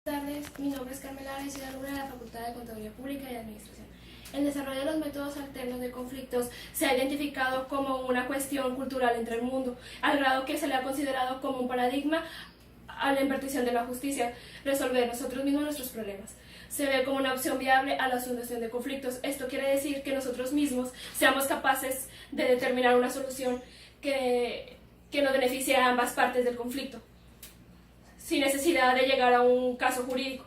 Buenas tardes, mi nombre es Carmela y soy alumna de la Facultad de Contaduría Pública y Administración. El desarrollo de los métodos alternos de conflictos se ha identificado como una cuestión cultural entre el mundo, al grado que se le ha considerado como un paradigma a la impartición de la justicia, resolver nosotros mismos nuestros problemas. Se ve como una opción viable a la solución de conflictos. Esto quiere decir que nosotros mismos seamos capaces de determinar una solución que nos beneficie a ambas partes del conflicto, sin necesidad de llegar a un caso jurídico.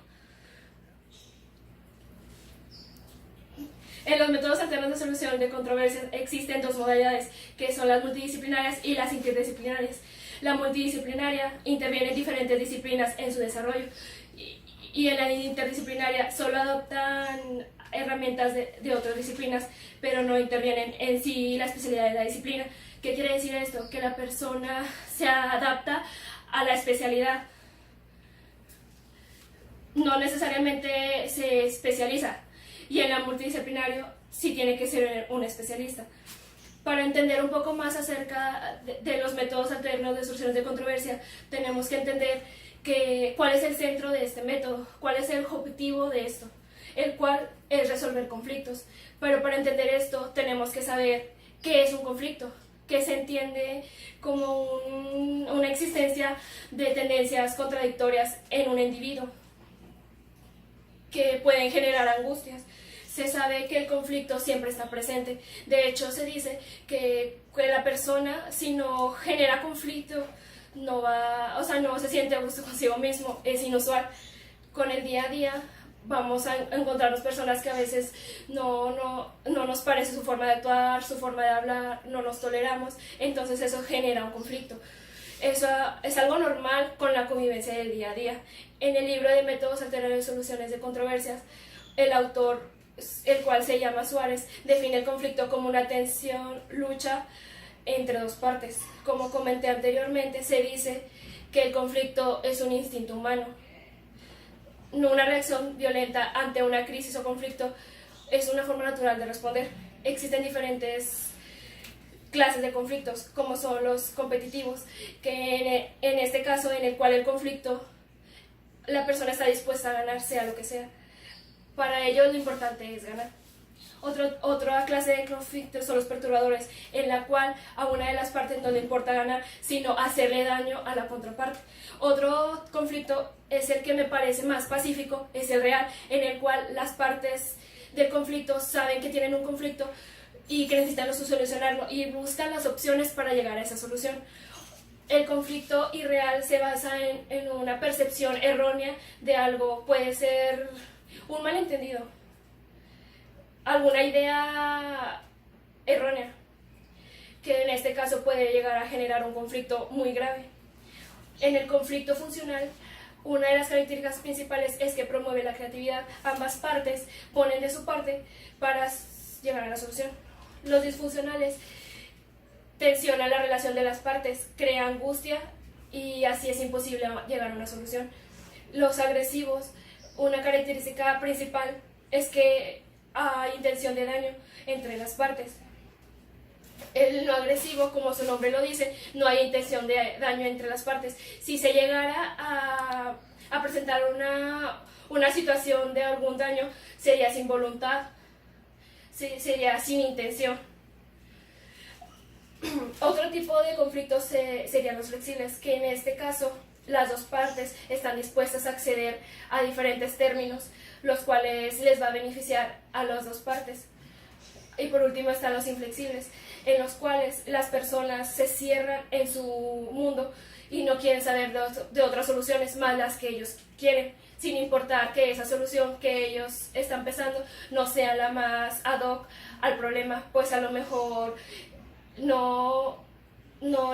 En los métodos alternos de solución de controversias existen dos modalidades, que son las multidisciplinarias y las interdisciplinarias. La multidisciplinaria interviene en diferentes disciplinas en su desarrollo y en la interdisciplinaria solo adoptan herramientas de otras disciplinas, pero no intervienen en sí la especialidad de la disciplina. ¿Qué quiere decir esto? Que la persona se adapta a la especialidad. No necesariamente se especializa, y en la multidisciplinario sí tiene que ser un especialista. Para entender un poco más acerca de los métodos alternos de soluciones de controversia, tenemos que entender cuál es el centro de este método, cuál es el objetivo de esto, el cual es resolver conflictos. Pero para entender esto tenemos que saber qué es un conflicto, que se entiende como una existencia de tendencias contradictorias en un individuo que pueden generar angustias. Se sabe que el conflicto siempre está presente. De hecho, se dice que la persona, si no genera conflicto, no se siente a gusto consigo mismo. Es inusual. Con el día a día vamos a encontrarnos personas que a veces no nos parece su forma de actuar, su forma de hablar, no nos toleramos. Entonces eso genera un conflicto. Eso es algo normal con la convivencia del día a día. En el libro de Métodos Alternos de Soluciones de Controversias, el autor, el cual se llama Suárez, define el conflicto como una tensión, lucha entre dos partes. Como comenté anteriormente, se dice que el conflicto es un instinto humano, no una reacción violenta ante una crisis o conflicto, es una forma natural de responder. Existen diferentes clases de conflictos, como son los competitivos, que en este caso en el cual el conflicto, la persona está dispuesta a ganar sea lo que sea. Para ellos lo importante es ganar. Otra clase de conflictos son los perturbadores, en la cual a una de las partes no le importa ganar, sino hacerle daño a la contraparte. Otro conflicto es el que me parece más pacífico, es el real, en el cual las partes del conflicto saben que tienen un conflicto y que necesitan solucionarlo y buscan las opciones para llegar a esa solución. El conflicto irreal se basa en una percepción errónea de algo. Puede ser un malentendido, alguna idea errónea, que en este caso puede llegar a generar un conflicto muy grave. En el conflicto funcional, una de las características principales es que promueve la creatividad. Ambas partes ponen de su parte para llegar a la solución. Los disfuncionales tensionan la relación de las partes, crea angustia y así es imposible llegar a una solución. Los agresivos, una característica principal es que hay intención de daño entre las partes. El no agresivo, como su nombre lo dice, no hay intención de daño entre las partes. Si se llegara a presentar una situación de algún daño, sería sin voluntad, sería sin intención. Otro tipo de conflictos serían los flexibles, que en este caso las dos partes están dispuestas a acceder a diferentes términos, los cuales les va a beneficiar a las dos partes. Y por último están los inflexibles, en los cuales las personas se cierran en su mundo y no quieren saber de otras soluciones más las que ellos quieren, sin importar que esa solución que ellos están pensando no sea la más ad hoc al problema, pues a lo mejor no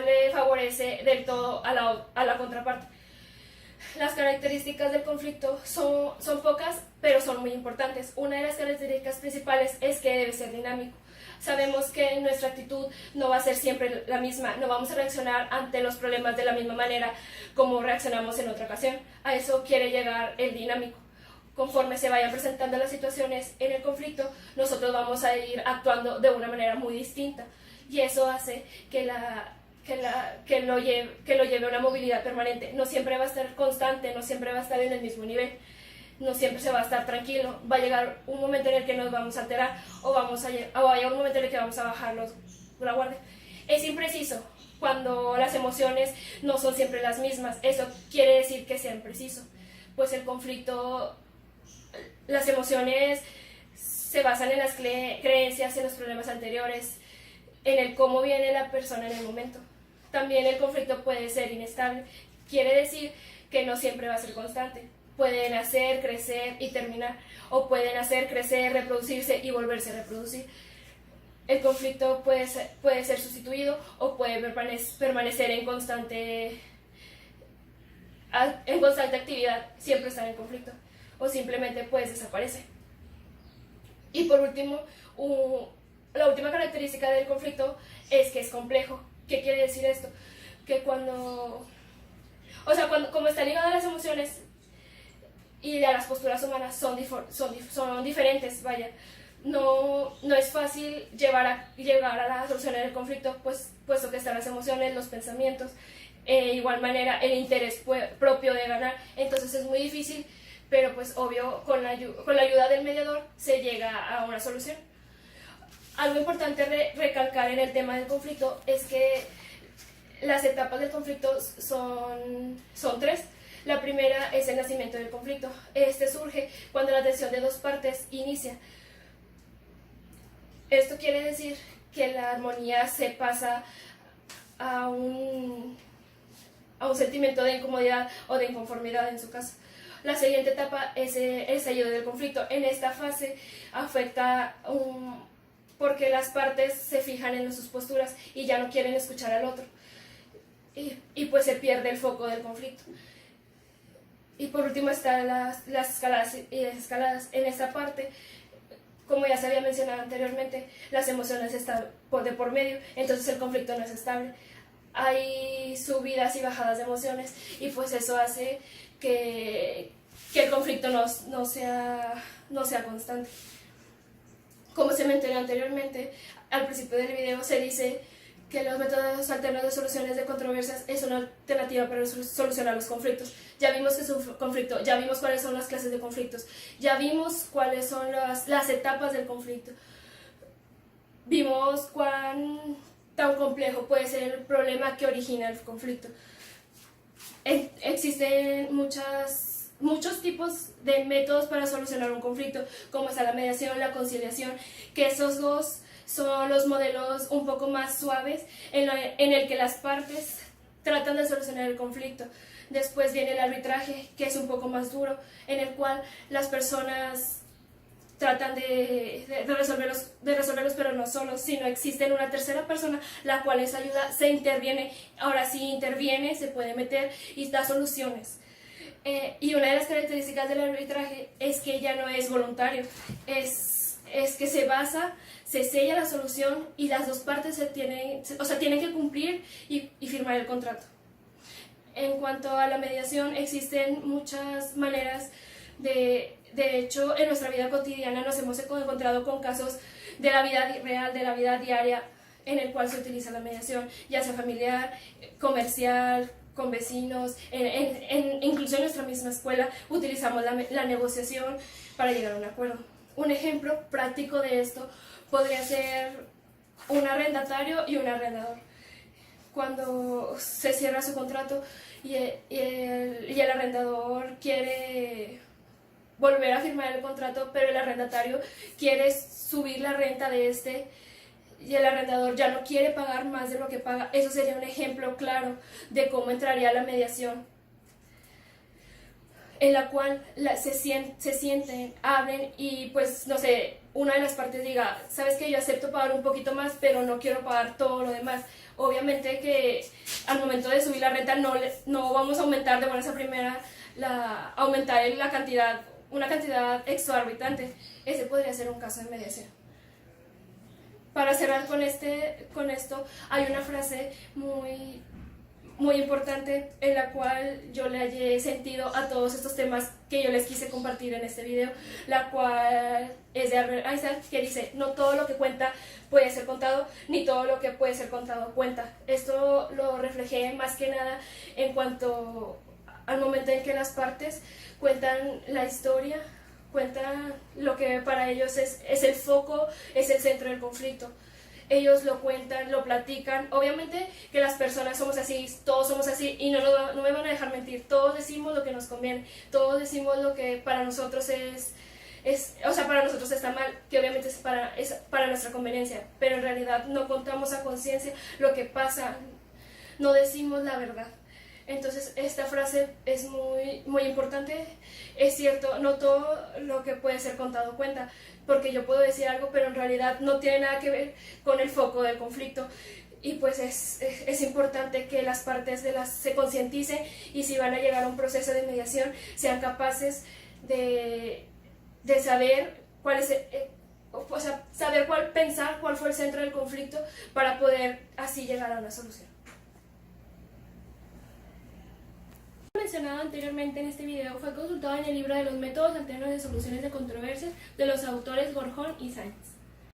le favorece del todo a la contraparte. Las características del conflicto son pocas, pero son muy importantes. Una de las características principales es que debe ser dinámico. Sabemos que nuestra actitud no va a ser siempre la misma, no vamos a reaccionar ante los problemas de la misma manera como reaccionamos en otra ocasión. A eso quiere llegar el dinámico. Conforme se vayan presentando las situaciones en el conflicto, nosotros vamos a ir actuando de una manera muy distinta y eso hace que que lo lleve a una movilidad permanente. No siempre va a estar constante, no siempre va a estar en el mismo nivel, no siempre se va a estar tranquilo. Va a llegar un momento en el que nos vamos a alterar o va a llegar un momento en el que vamos a bajar la guardia. Es impreciso cuando las emociones no son siempre las mismas. Eso quiere decir que sea impreciso, pues el conflicto, las emociones se basan en las creencias, en los problemas anteriores, en el cómo viene la persona en el momento. También el conflicto puede ser inestable, quiere decir que no siempre va a ser constante. Puede nacer, crecer y terminar, o puede nacer, crecer, reproducirse y volverse a reproducir. El conflicto puede ser sustituido o puede permanecer en constante actividad, siempre estar en conflicto, o simplemente pues desaparece. Y por último, la última característica del conflicto es que es complejo. ¿Qué quiere decir esto? Que como está ligado a las emociones y a las posturas humanas son diferentes, vaya, no es fácil llegar a la solución del conflicto, puesto que están las emociones, los pensamientos, de igual manera el interés propio de ganar. Entonces es muy difícil, pero pues obvio con la ayuda del mediador se llega a una solución. Algo importante recalcar en el tema del conflicto es que las etapas del conflicto son tres. La primera es el nacimiento del conflicto. Este surge cuando la tensión de dos partes inicia. Esto quiere decir que la armonía se pasa a un sentimiento de incomodidad o de inconformidad en su caso. La siguiente etapa es el estallido del conflicto. En esta fase afecta porque las partes se fijan en sus posturas y ya no quieren escuchar al otro. Y pues se pierde el foco del conflicto. Y por último están las escaladas y desescaladas. En esta parte, como ya se había mencionado anteriormente, las emociones están de por medio, entonces el conflicto no es estable. Hay subidas y bajadas de emociones y pues eso hace que el conflicto no sea constante. Como se mencionó anteriormente, al principio del video se dice que los métodos alternos de soluciones de controversias es una alternativa para solucionar los conflictos. Ya vimos que es un conflicto, ya vimos cuáles son las clases de conflictos, ya vimos cuáles son las etapas del conflicto. Vimos cuán tan complejo puede ser el problema que origina el conflicto. Existen muchos tipos de métodos para solucionar un conflicto, como está la mediación, la conciliación, que esos dos son los modelos un poco más suaves en el que las partes tratan de solucionar el conflicto. Después viene el arbitraje, que es un poco más duro, en el cual las personas tratan de resolverlos, pero no solos, sino existe una tercera persona, la cual les ayuda, se interviene. Ahora sí interviene, se puede meter y da soluciones. Y una de las características del arbitraje es que ya no es voluntario, es que se sella la solución y las dos partes tienen que cumplir y firmar el contrato. En cuanto a la mediación, existen muchas maneras de hecho, en nuestra vida cotidiana nos hemos encontrado con casos de la vida real, de la vida diaria, en el cual se utiliza la mediación, ya sea familiar, comercial, con vecinos, incluso en nuestra misma escuela utilizamos la negociación para llegar a un acuerdo. Un ejemplo práctico de esto podría ser un arrendatario y un arrendador. Cuando se cierra su contrato y el arrendador quiere volver a firmar el contrato, pero el arrendatario quiere subir la renta de y el arrendador ya no quiere pagar más de lo que paga. Eso sería un ejemplo claro de cómo entraría la mediación, en la cual se sienten, hablen y pues no sé, una de las partes diga, sabes que yo acepto pagar un poquito más, pero no quiero pagar todo lo demás. Obviamente que al momento de subir la renta no vamos a aumentar de buenas a primera aumentar una cantidad exorbitante. Ese podría ser un caso de mediación. Para cerrar con esto, hay una frase muy importante en la cual yo le hallé sentido a todos estos temas que yo les quise compartir en este video, la cual es de Albert Einstein, que dice: no todo lo que cuenta puede ser contado, ni todo lo que puede ser contado cuenta. Esto lo reflejé más que nada en cuanto al momento en que las partes cuentan la historia, cuentan lo que para ellos es el foco, es el centro del conflicto. Ellos lo cuentan, lo platican. Obviamente que las personas somos así, todos somos así, y no me van a dejar mentir. Todos decimos lo que nos conviene, todos decimos lo que para nosotros o sea, para nosotros está mal, que obviamente es para nuestra conveniencia, pero en realidad no contamos a conciencia lo que pasa, no decimos la verdad. Entonces esta frase es muy importante. Es cierto, no todo lo que puede ser contado cuenta, porque yo puedo decir algo pero en realidad no tiene nada que ver con el foco del conflicto, y pues es importante que las partes se concienticen, y si van a llegar a un proceso de mediación sean capaces de saber cuál es o sea, saber pensar cuál fue el centro del conflicto para poder así llegar a una solución. Mencionado anteriormente en este video fue consultado en el libro de los métodos alternos de soluciones de controversias de los autores Gorjón y Sáenz.